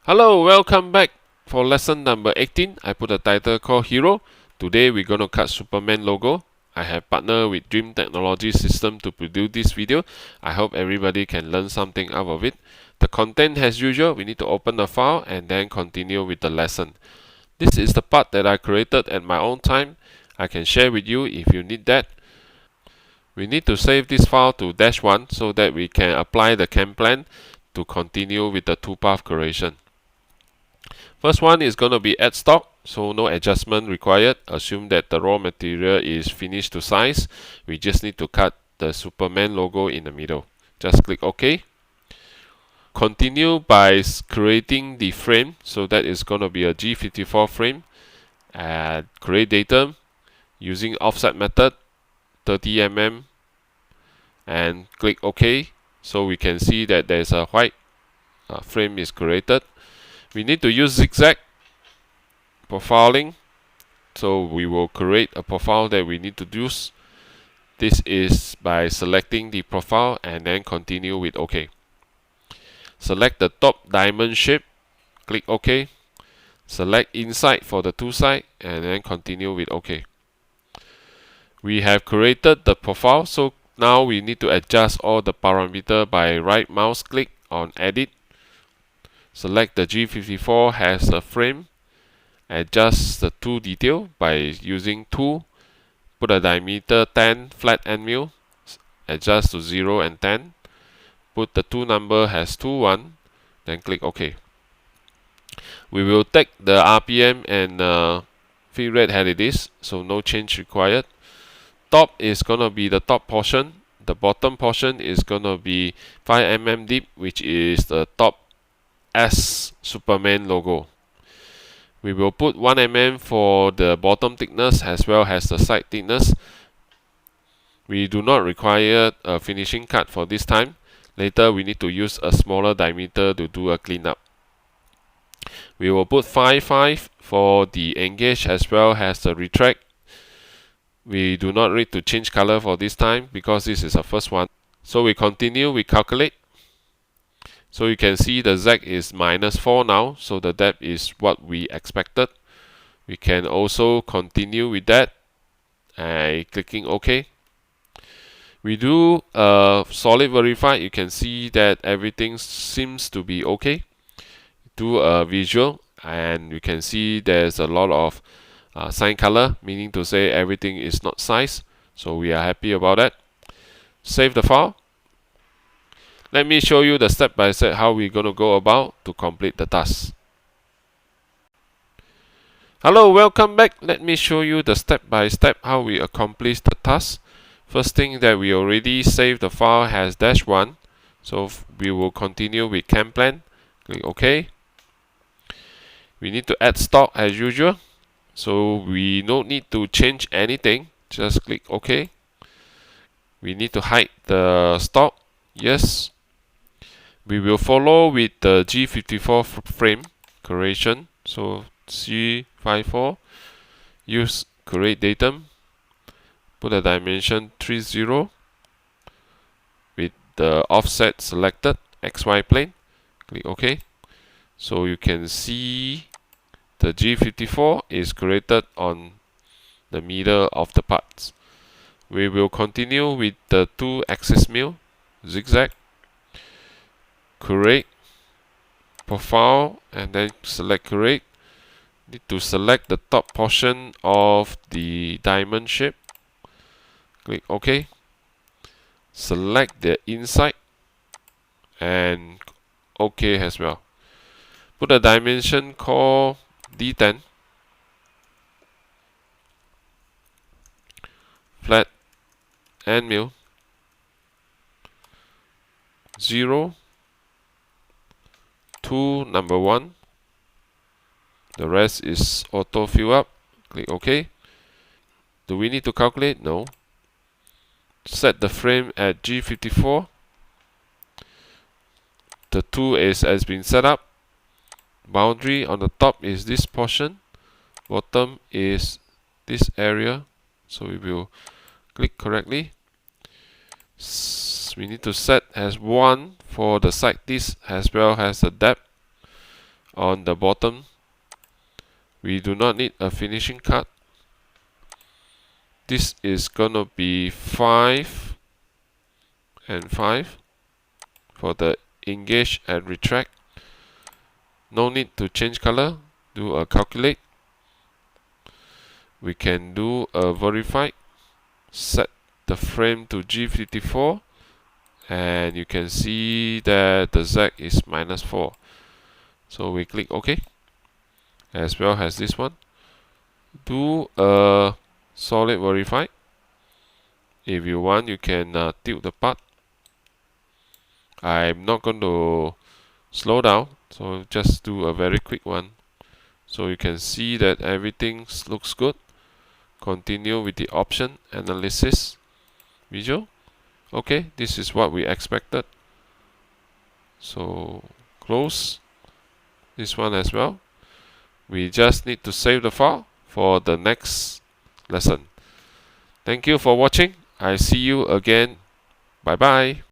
Hello, welcome back for lesson number 18. I put a title called Hero. Today we're going to cut Superman logo. I have partnered with Dream Technology System to produce this video. I hope everybody can learn something out of it. The content as usual, we need to open the file and then continue with the lesson. This is the part that I created at my own time. I can share with you if you need that. We need to save this file to -1 so that we can apply the cam plan to continue with the toolpath creation. First one is going to be add stock, so no adjustment required. Assume that the raw material is finished to size. We just need to cut the Superman logo in the middle. Just click OK. Continue by creating the frame, so that is going to be a G54 frame. Add create datum using offset method 30 mm and click OK. So we can see that there's a white frame is created. We need to use zigzag profiling, so we will create a profile that we need to use. This is by selecting the profile and then continue with OK. Select the top diamond shape, click OK. Select inside for the two side and then continue with OK. We have created the profile, so now we need to adjust all the parameter by right mouse click on edit. Select the G54 as a frame. Adjust the tool detail by using tool. Put a diameter 10 flat end mill. Adjust to 0 and 10. Put the tool number as 21. Then click OK. We will take the RPM and feed rate as it is, so no change required. Top is gonna be the top portion. The bottom portion is gonna be 5 mm deep, which is the top S Superman logo. We will put 1 mm for the bottom thickness as well as the side thickness. We do not require a finishing cut for this time. Later we need to use a smaller diameter to do a cleanup. We will put 5.5 for the engage as well as the retract. We do not need to change color for this time because this is the first one. So we continue, we calculate. So you can see the Z is -4 now, so the depth is what we expected. We can also continue with that and clicking OK. We do solid verify. You can see that everything seems to be okay. Do a visual and you can see there's a lot of sign color, meaning to say everything is not sized. So we are happy about that. Save the file. Let me show you the step-by-step how we're going to go about to complete the task. Hello, welcome back. Let me show you the step-by-step how we accomplish the task. First thing that we already saved the file as -1. So we will continue with cam plan. Click OK. We need to add stock as usual. So we don't need to change anything. Just click OK. We need to hide the stock. Yes. We will follow with the G54 frame creation. So G54, use create datum, put a dimension 30 with the offset selected, XY plane, click OK. So you can see the G54 is created on the middle of the parts. We will continue with the 2-axis mill, zigzag, create, profile, and then select create. Need to select the top portion of the diamond shape. Click OK. Select the inside and OK as well. Put a dimension called D10. Flat end mill 0 to number 1. The rest is auto fill up. Click OK. Do we need to calculate? No. Set the frame at G54. The tool has been set up. Boundary on the top is this portion. Bottom is this area. So we will click correctly. We need to set as 1 for the side disc as well as the depth. on the bottom. We do not need a finishing cut. This is gonna be 5 and 5 for the engage and retract. No need to change color. Do a calculate. We can do a verify. Set the frame to G54, and you can see that the Z is -4. So we click OK, as well as this one. Do a solid verify. If you want, you can tilt the part. I'm not going to slow down, so just do a very quick one. So you can see that everything looks good. Continue with the option analysis visual. Okay, this is what we expected. So close this one as well. We just need to save the file for the next lesson. Thank you for watching. I see you again. Bye bye.